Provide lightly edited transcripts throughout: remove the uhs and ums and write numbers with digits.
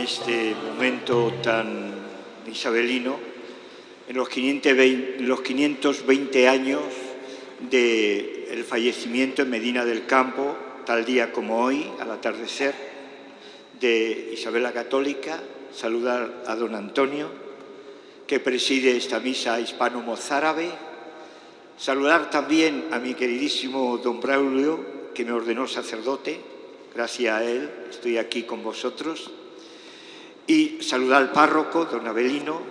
este momento tan isabelino, en los 520 años del fallecimiento en Medina del Campo, tal día como hoy, al atardecer, de Isabel la Católica. Saludar a don Antonio, que preside esta misa hispano-mozárabe. Saludar también a mi queridísimo don Braulio, que me ordenó sacerdote. Gracias a él estoy aquí con vosotros. Y saludar al párroco, don Abelino,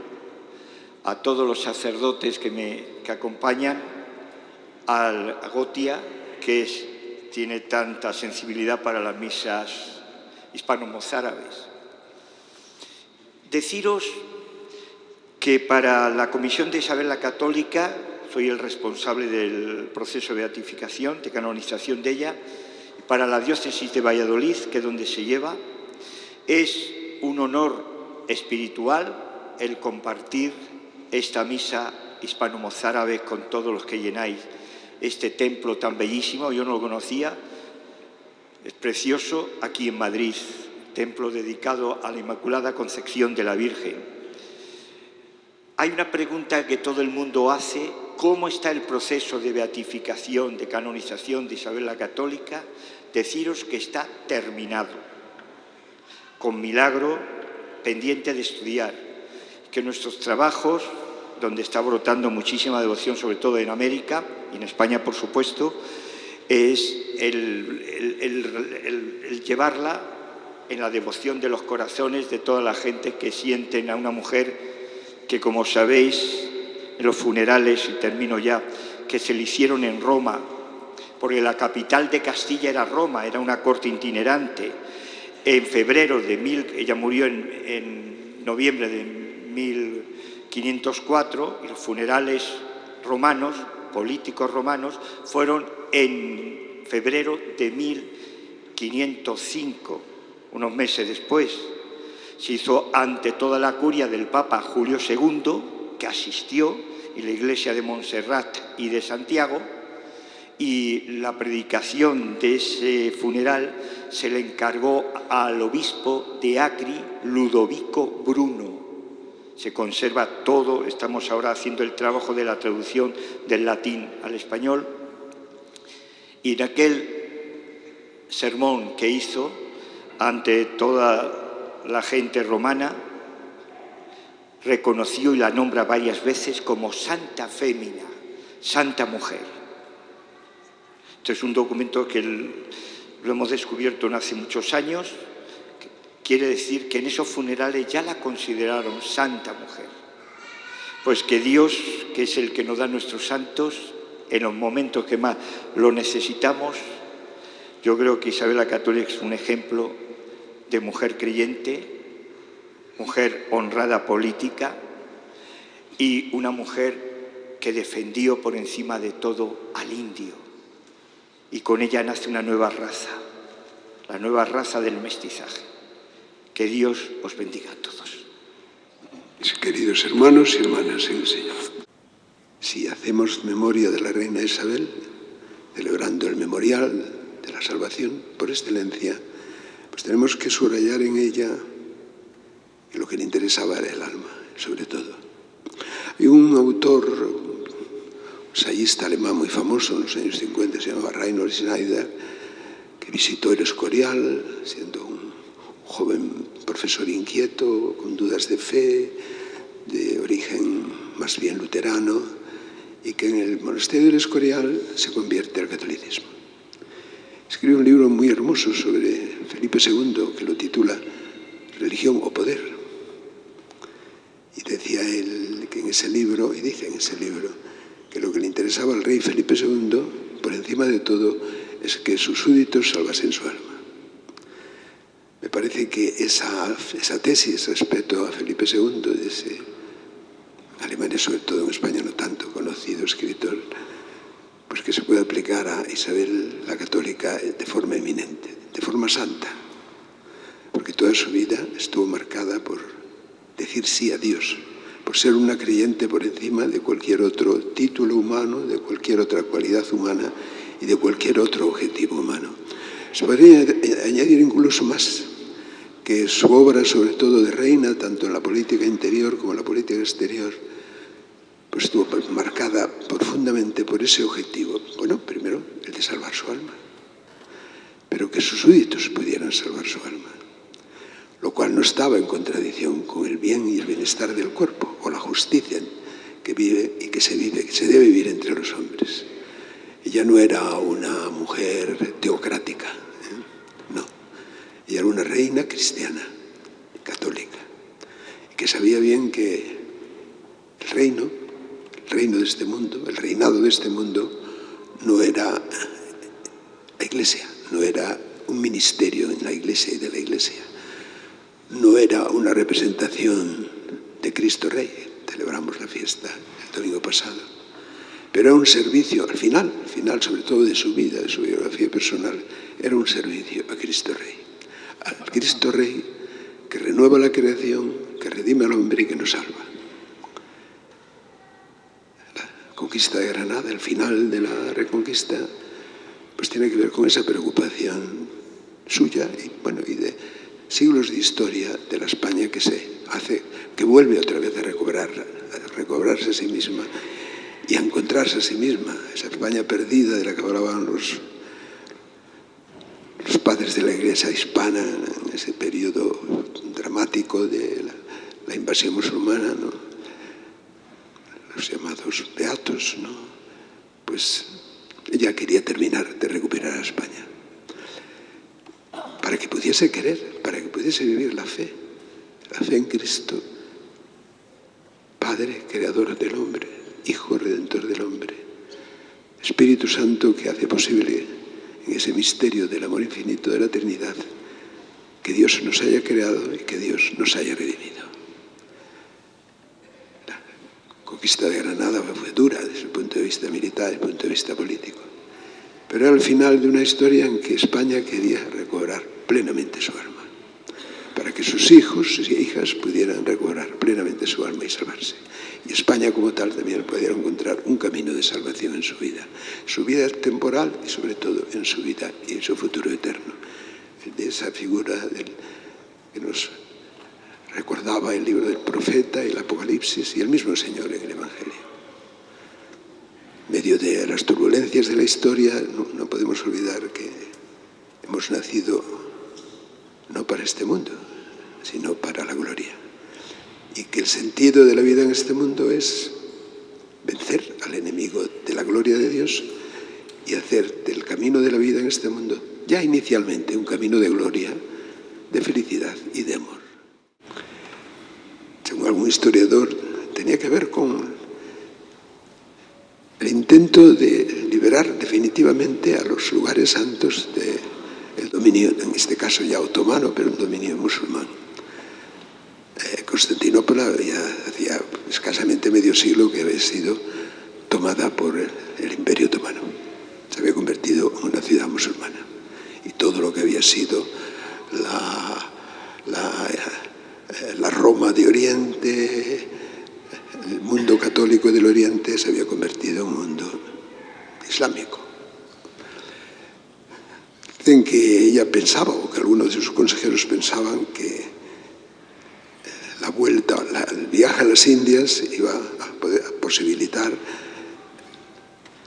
a todos los sacerdotes que acompañan, a Gotia, que tiene tanta sensibilidad para las misas hispano-mozárabes. Deciros que para la Comisión de Isabel la Católica soy el responsable del proceso de beatificación, de canonización de ella, y para la diócesis de Valladolid, que es donde se lleva, es un honor espiritual el compartir esta misa hispano-mozárabe con todos los que llenáis este templo tan bellísimo. Yo no lo conocía, es precioso, aquí en Madrid, templo dedicado a la Inmaculada Concepción de la Virgen. Hay una pregunta que todo el mundo hace: ¿cómo está el proceso de beatificación, de canonización de Isabel la Católica? Deciros que está terminado, con milagro, pendiente de estudiar, que nuestros trabajos, donde está brotando muchísima devoción, sobre todo en América y en España, por supuesto, es el llevarla en la devoción de los corazones de toda la gente que sienten a una mujer que, como sabéis, en los funerales, y termino ya, que se le hicieron en Roma, porque la capital de Castilla era Roma, era una corte itinerante. En febrero ella murió en noviembre de 1504, y los funerales romanos, políticos romanos, fueron en febrero de 1505. Unos meses después se hizo ante toda la curia del Papa Julio II, que asistió, y la iglesia de Montserrat y de Santiago, y la predicación de ese funeral se le encargó al obispo de Acri, Ludovico Bruno. Se conserva todo, estamos ahora haciendo el trabajo de la traducción del latín al español, y en aquel sermón que hizo ante toda la gente romana, reconoció y la nombra varias veces como Santa Fémina, Santa Mujer. Este es un documento que lo hemos descubierto no hace muchos años. Quiere decir que en esos funerales ya la consideraron Santa Mujer. Pues que Dios, que es el que nos da nuestros santos, en los momentos que más lo necesitamos. Yo creo que Isabel la Católica es un ejemplo de mujer creyente, mujer honrada política y una mujer que defendió por encima de todo al indio. Y con ella nace una nueva raza, la nueva raza del mestizaje. Que Dios os bendiga a todos. Mis queridos hermanos y hermanas en el Señor, si hacemos memoria de la reina Isabel, celebrando el memorial de la salvación por excelencia, pues tenemos que subrayar en ella que lo que le interesaba era el alma, sobre todo. Hay un autor, un ensayista alemán muy famoso en los años 50, se llamaba Reinhold Schneider, que visitó el Escorial, siendo un joven profesor inquieto, con dudas de fe, de origen más bien luterano, y que en el monasterio del Escorial se convierte al catolicismo. Escribe un libro muy hermoso sobre Felipe II, que lo titula Religión o Poder. Y decía él que en ese libro, y dice en ese libro, que lo que le interesaba al rey Felipe II, por encima de todo, es que sus súbditos salvasen su alma. Me parece que esa tesis respecto a Felipe II, de ese alemán, sobre todo en España no tanto conocido escritor, pues que se puede aplicar a Isabel la Católica de forma eminente, de forma santa, porque toda su vida estuvo marcada por decir sí a Dios, por ser una creyente por encima de cualquier otro título humano, de cualquier otra cualidad humana y de cualquier otro objetivo humano. Se podría añadir incluso más, que su obra, sobre todo de reina, tanto en la política interior como en la política exterior, pues estuvo marcada profundamente por ese objetivo. Bueno, primero, el de salvar su alma, pero que sus súbditos pudieran salvar su alma, lo cual no estaba en contradicción con el bien y el bienestar del cuerpo, o la justicia que vive y que se debe vivir entre los hombres. Ella no era una mujer teocrática, no. Ella era una reina cristiana, católica, que sabía bien que el reino de este mundo, el reinado de este mundo, no era la Iglesia, no era un ministerio en la Iglesia y de la Iglesia, no era una representación de Cristo Rey. Celebramos la fiesta el domingo pasado, pero era un servicio, al final sobre todo de su vida, de su biografía personal, era un servicio a Cristo Rey, al Cristo Rey que renueva la creación, que redime al hombre y que nos salva. La conquista de Granada, el final de la Reconquista, pues tiene que ver con esa preocupación suya y de siglos de historia de la España que vuelve otra vez a recobrarse a sí misma y a encontrarse a sí misma, esa España perdida de la que hablaban los padres de la Iglesia hispana en ese periodo dramático de la invasión musulmana, ¿no? Los llamados beatos, ¿no? Pues ella quería terminar de recuperar a España para que pudiese querer, para que pudiese vivir la fe en Cristo, Padre, creador del hombre, Hijo, redentor del hombre, Espíritu Santo, que hace posible en ese misterio del amor infinito de la Trinidad que Dios nos haya creado y que Dios nos haya redimido. La conquista de Granada fue dura desde el punto de vista militar, desde el punto de vista político, pero era el final de una historia en que España quería recobrar plenamente su alma, para que sus hijos y hijas pudieran recobrar plenamente su alma y salvarse. Y España como tal también pudiera encontrar un camino de salvación en su vida temporal y sobre todo en su vida y en su futuro eterno. De esa figura que nos recordaba el libro del profeta, el Apocalipsis y el mismo Señor en el Evangelio. En medio de las turbulencias de la historia no podemos olvidar que hemos nacido no para este mundo, sino para la gloria. Y que el sentido de la vida en este mundo es vencer al enemigo de la gloria de Dios y hacer del camino de la vida en este mundo, ya inicialmente, un camino de gloria, de felicidad y de amor. Según algún historiador, tenía que ver con el intento de liberar definitivamente a los lugares santos del dominio, en este caso ya otomano, pero un dominio musulmán. Constantinopla hacía escasamente medio siglo que había sido tomada por el Imperio Otomano. Se había convertido en una ciudad musulmana. Y todo lo que había sido la Roma de Oriente, el mundo católico del Oriente, se había convertido en un mundo islámico. Dicen que ella pensaba, o que algunos de sus consejeros pensaban, que el viaje a las Indias iba a posibilitar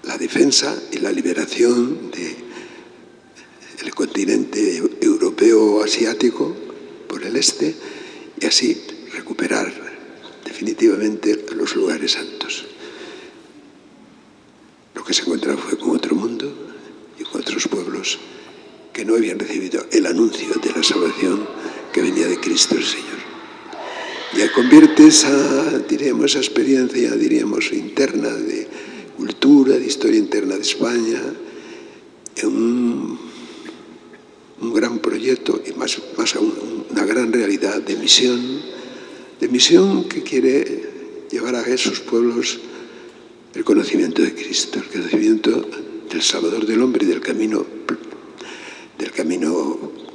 la defensa y la liberación del continente europeo o asiático por el este y así recuperar definitivamente los lugares santos. Lo que se encontraba fue con otro mundo y con otros pueblos que no habían recibido el anuncio de la salvación que venía de Cristo el Señor. Y convierte esa experiencia, interna de cultura, de historia interna de España, en un gran proyecto y más aún una gran realidad de misión que quiere llevar a esos pueblos el conocimiento de Cristo, el conocimiento del Salvador del hombre y del camino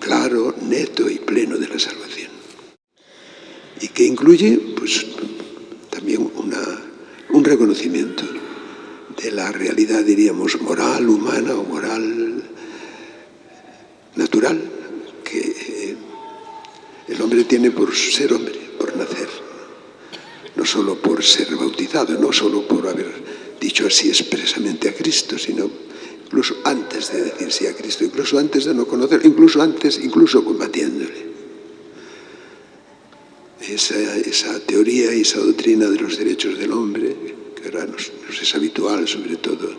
claro, neto y pleno de la salvación. Y que incluye pues, también un reconocimiento de la realidad, moral, humana o moral natural, que tiene por ser hombre, por nacer. No solo por ser bautizado, no solo por haber dicho así expresamente a Cristo, sino incluso antes de decir sí a Cristo, incluso antes de no conocerlo, incluso combatiéndole. Esa teoría y esa doctrina de los derechos del hombre, que ahora nos es habitual, sobre todo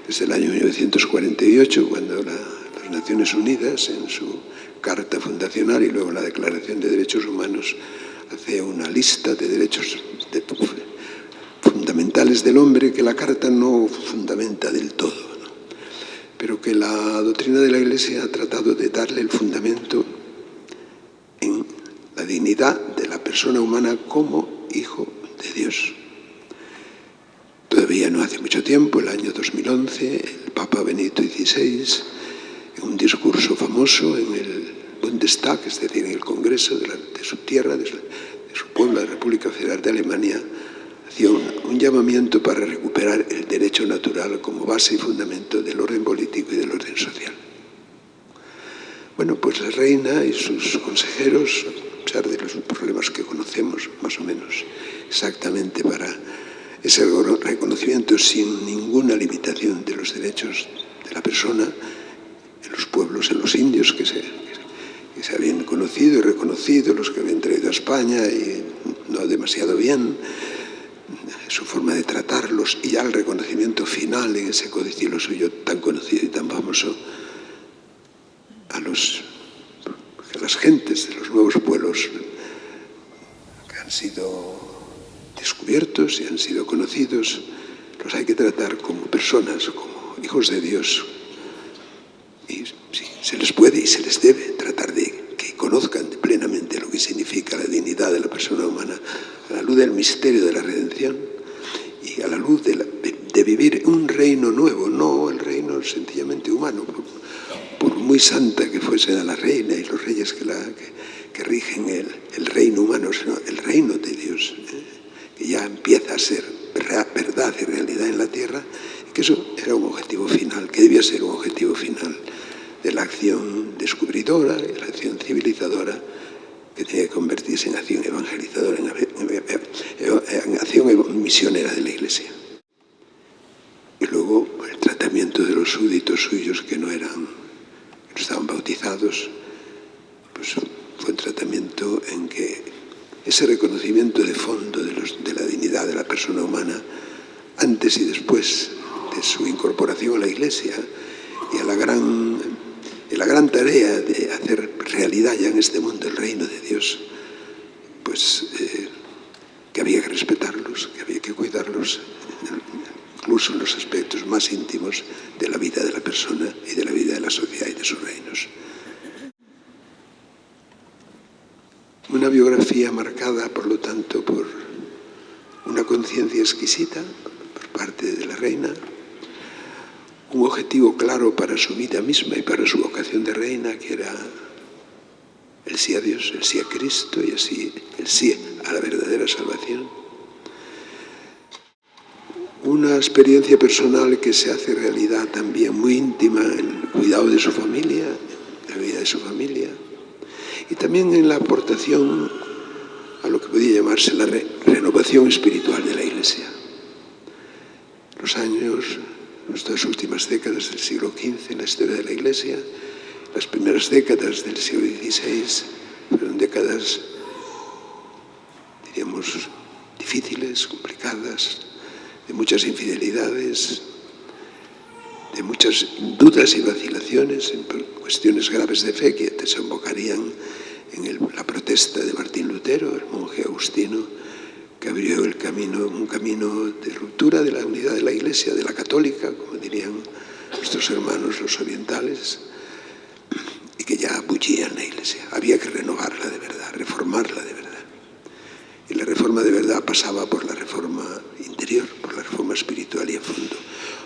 desde el año 1948, cuando las Naciones Unidas, en su Carta Fundacional y luego la Declaración de Derechos Humanos, hace una lista de derechos fundamentales del hombre que la Carta no fundamenta del todo, ¿no? Pero que la doctrina de la Iglesia ha tratado de darle el fundamento en la dignidad de la persona humana como hijo de Dios. Todavía no hace mucho tiempo, el año 2011, el Papa Benedicto XVI, en un discurso famoso en el Bundestag, es decir, en el Congreso de su tierra, de su pueblo, la República Federal de Alemania, hacía un llamamiento para recuperar el derecho natural como base y fundamento del orden político y del orden social. Bueno, pues la reina y sus consejeros, a pesar de los problemas que conocemos más o menos exactamente para ese reconocimiento sin ninguna limitación de los derechos de la persona, en los pueblos, en los indios que se habían conocido y reconocido, los que habían traído a España y no demasiado bien, su forma de tratarlos y ya el reconocimiento final en ese codicilo suyo tan conocido y tan famoso a las gentes de los nuevos pueblos que han sido descubiertos y han sido conocidos, los hay que tratar como personas, como hijos de Dios. Y sí, se les puede y se les debe tratar de que conozcan plenamente lo que significa la dignidad de la persona humana a la luz del misterio de la redención y a la luz de vivir un reino nuevo, no el reino sencillamente humano, por muy santa que fuese la reina y los reyes que rigen el reino humano, sino el reino de Dios, que ya empieza a ser verdad y realidad en la tierra, y que eso era un objetivo final, que debía ser un objetivo final de la acción descubridora y la acción civilizadora, que tenía que convertirse en acción evangelizadora, en acción misionera de la Iglesia. Y luego el tratamiento de los súbditos suyos que no estaban bautizados, pues fue un tratamiento en que ese reconocimiento de fondo de la dignidad de la persona humana antes y después de su incorporación a la Iglesia y a la gran tarea de hacer realidad ya en este mundo el reino de Dios, pues que había que respetarlos, que había que cuidarlos, incluso en los aspectos más íntimos de la vida de la persona y de la vida de la sociedad y de sus reinos. Una biografía marcada, por lo tanto, por una conciencia exquisita por parte de la reina, un objetivo claro para su vida misma y para su vocación de reina, que era el sí a Dios, el sí a Cristo y así el sí a la verdadera salvación. Una experiencia personal que se hace realidad también muy íntima en el cuidado de su familia, en la vida de su familia, y también en la aportación a lo que podía llamarse la renovación espiritual de la Iglesia. Las dos últimas décadas del siglo XV en la historia de la Iglesia, las primeras décadas del siglo XVI, fueron décadas, diríamos, difíciles, complicadas, de muchas infidelidades, de muchas dudas y vacilaciones en cuestiones graves de fe que desembocarían en la protesta de Martín Lutero, el monje agustino, que abrió un camino de ruptura de la unidad de la Iglesia, de la católica, como dirían nuestros hermanos los orientales, y que ya bullía en la Iglesia. Había que renovarla de verdad, reformarla de verdad. Y la reforma de verdad pasaba por la reforma interior, por la reforma espiritual y a fondo,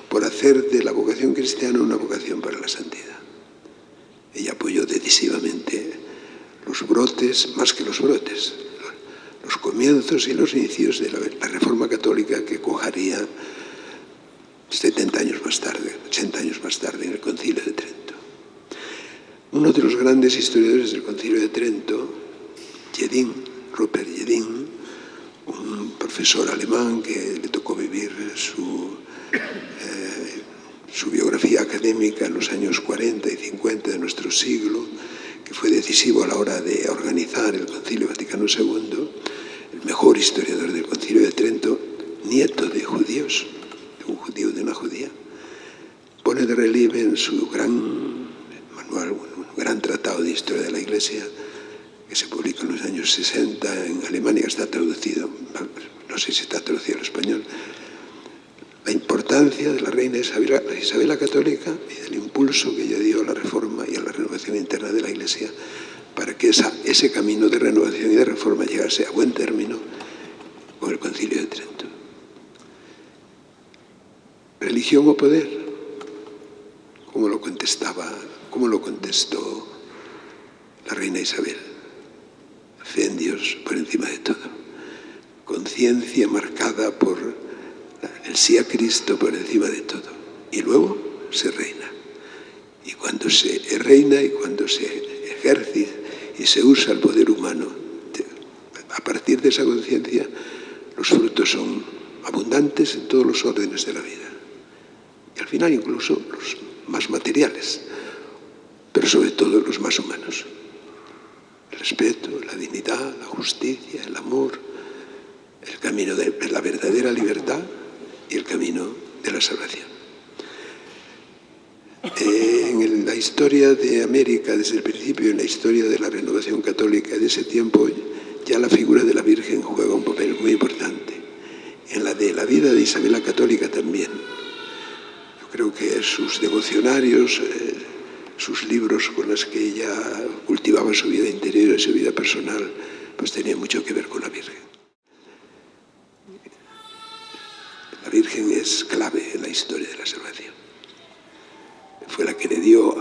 por hacer de la vocación cristiana una vocación para la santidad. Ella apoyó decisivamente los brotes, más que los brotes, los comienzos y los inicios de la reforma católica que cuajaría 70 años más tarde, 80 años más tarde, en el Concilio de Trento. Uno de los grandes historiadores del Concilio de Trento, Rupert Jedin, un profesor alemán que le tocó vivir su biografía académica en los años 40 y 50 de nuestro siglo, que fue decisivo a la hora de organizar el Concilio Vaticano II, el mejor historiador del Concilio de Trento, nieto de judíos, de un judío de una judía, pone de relieve en su gran manual, un gran tratado de historia de la Iglesia, que se publicó en los años 60 en Alemania, está traducido, no sé si está traducido al español, la importancia de la reina Isabel la Católica y del impulso que ella dio a la reforma y a la renovación interna de la Iglesia para que ese camino de renovación y de reforma llegase a buen término con el Concilio de Trento. ¿Religión o poder? ¿Cómo lo contestó la reina Isabel? Fe en Dios por encima de todo. Conciencia marcada por el sí a Cristo por encima de todo. Y luego se reina. Y cuando se reina y cuando se ejerce y se usa el poder humano, a partir de esa conciencia, los frutos son abundantes en todos los órdenes de la vida. Y al final incluso los más materiales, pero sobre todo los más humanos. El respeto, la dignidad, la justicia, el amor, el camino de la verdadera libertad y el camino de la salvación. En la historia de América, desde el principio, en la historia de la renovación católica de ese tiempo, ya la figura de la Virgen juega un papel muy importante. En la de la vida de Isabel la Católica también. Yo creo que sus devocionarios, sus libros con los que ella cultivaba su vida interior y su vida personal, pues tenían mucho que ver con la Virgen. La Virgen es clave en la historia de la salvación. Fue la que le dio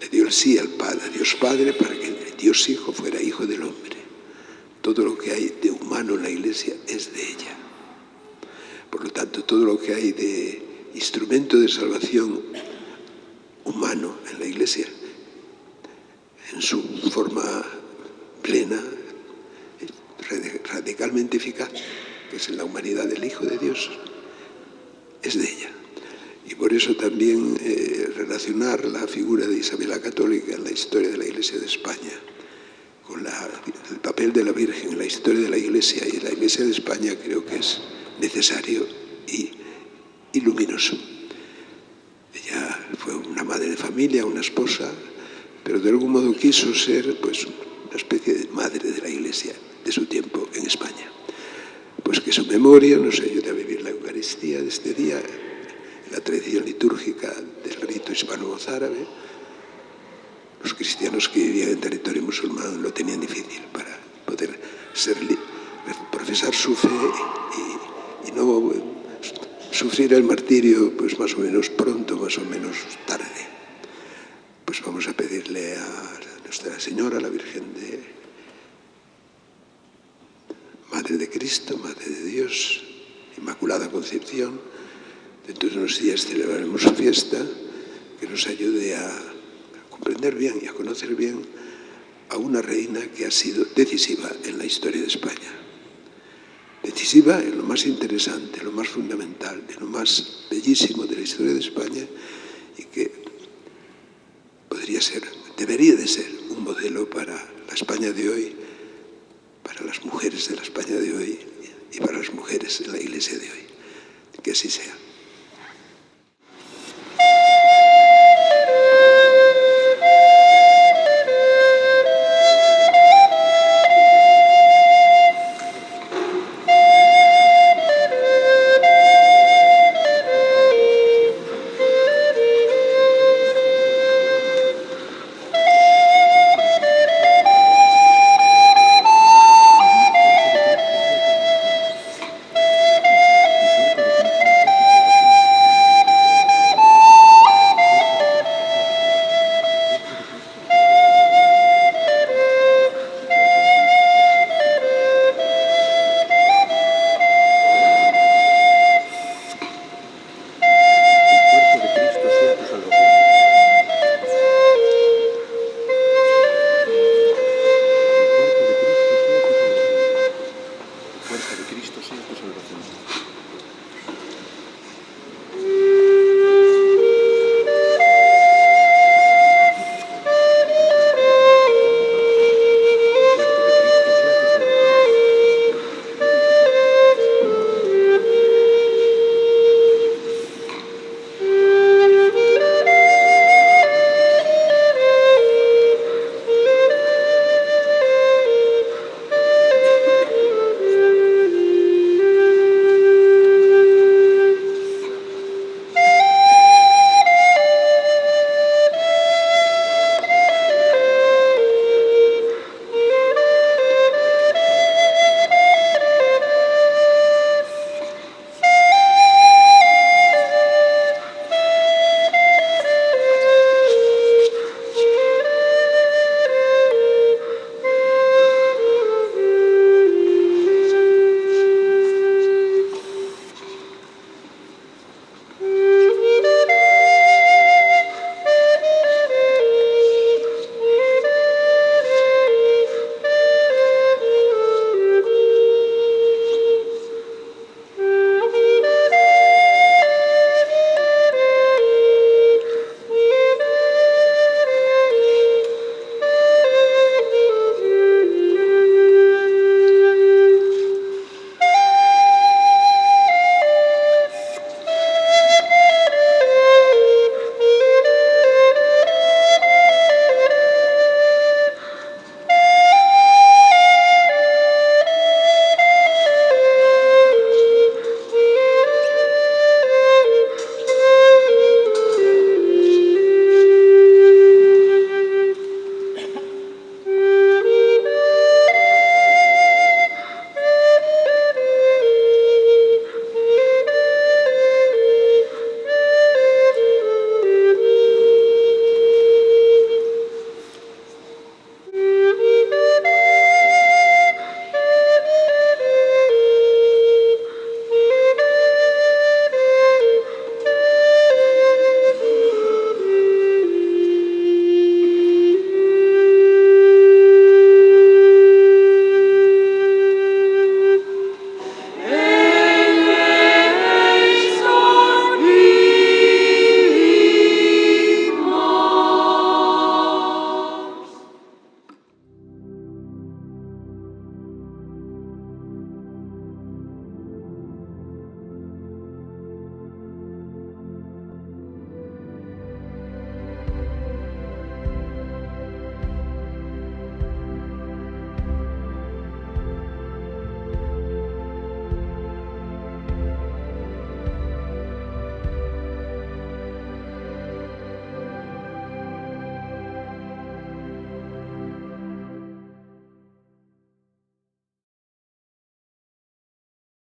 el sí al Padre, a Dios Padre, para que Dios Hijo fuera Hijo del hombre. Todo lo que hay de humano en la Iglesia es de ella. Por lo tanto, todo lo que hay de instrumento de salvación humano en la Iglesia, en su forma plena, radicalmente eficaz, que es en la humanidad del Hijo de Dios, es de ella. Y por eso también relacionar la figura de Isabel la Católica en la historia de la Iglesia de España con el papel de la Virgen en la historia de la Iglesia y en la Iglesia de España creo que es necesario y luminoso. Ella fue una madre de familia, una esposa, pero de algún modo quiso ser pues, una especie de madre de la Iglesia de su tiempo en España. Pues que su memoria nos ayude a vivir la Eucaristía de este día, la tradición litúrgica del rito hispano-mozárabe. Los cristianos que vivían en territorio musulmán lo tenían difícil para poder profesar su fe y no sufrir el martirio pues más o menos pronto, más o menos tarde. Pues vamos a pedirle a Nuestra Señora, la Virgen Madre de Cristo, Madre de Dios, Inmaculada Concepción. Dentro de unos días celebraremos su fiesta, que nos ayude a comprender bien y a conocer bien a una reina que ha sido decisiva en la historia de España. Decisiva en lo más interesante, lo más fundamental, en lo más bellísimo de la historia de España y que debería de ser un modelo para la España de hoy, para las mujeres de la España de hoy y para las mujeres en la Iglesia de hoy. Que así sea.